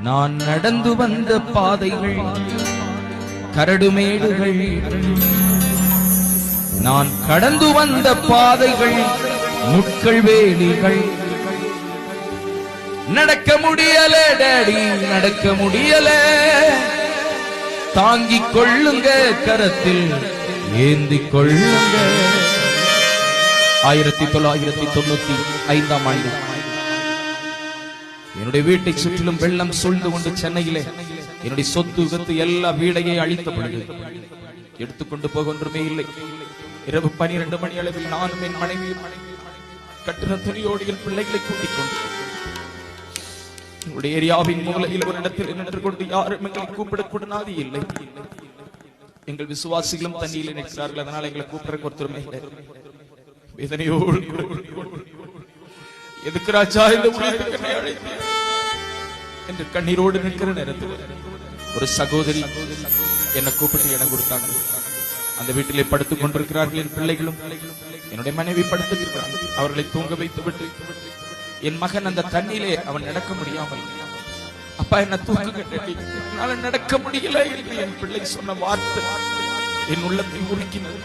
நான் நடந்து வந்த பாதைகள் கரடுமேடுகள், நான் கடந்து வந்த பாதைகள் முட்கள் வேலிகள். நடக்க முடியல டாடி, நடக்க முடியல, தாங்கிக் கொள்ளுங்க கரத்தில் ஏந்திக் கொள்ளுங்க. 1995 ஆண்டு என்னுடைய வீட்டை சுற்றிலும் வெள்ளம் சூழ்ந்து கொண்டு சென்னையிலே என்னுடைய சொத்து வித்து எல்லா வீடையே அழித்த பொழுது எடுத்துக்கொண்டு போக ஒன்றுமே இல்லை. இரவு 12 மணி அளவில் நானும் என் மனைவியும் கட்டின துணியோடு என் பிள்ளைகளை கூட்டிக் கொண்டு என்னுடைய ஏரியாவின் மூலையில் ஒரு இடத்தில் நின்று கொண்டு யாரும் எங்களை கூப்பிடக்கூடாது இல்லை. எங்கள் விசுவாசிகளும் தண்ணியில் நிற்கிறார்கள், அதனால் எங்களை கூப்பிட ஒருத்தருமே இல்லை. வேதனையோடு எதுக்கு ராஜா இந்த உலகத்தை அழைத்தீர் என்று கண்ணீரோடு நிற்கிற நேரத்தில் ஒரு சகோதரி என்னை கூப்பிட்டு இடம் கொடுத்தாங்க. அந்த வீட்டிலே படுத்துக் கொண்டிருக்கிறார்கள் என் பிள்ளைகளும், என்னுடைய மனைவி படுத்திருக்கிறார்கள். அவர்களை தூங்க வைத்து விட்டு என் மகன் அந்த தண்ணியிலே அவன் நடக்க முடியாமல், அப்பா என்ன தூங்க நடக்க முடியல என்று என் பிள்ளை சொன்ன வார்த்தை என் உள்ளத்தை உருக்கினது.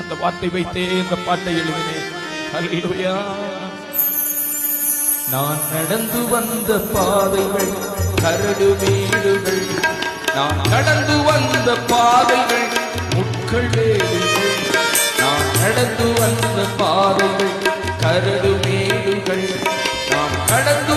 அந்த வார்த்தை வைத்தே இந்த பாட்டை எழுதினேன். அல்லேலூயா. நான் நடந்து வந்த பாதைகள் கரடு வீடுகள், நான் கடந்து வந்த பாதைகள் முட்கள் வேலிகள். நான் நடந்து வந்த பாதைகள் கரடு மேடுகள், நான் கடந்து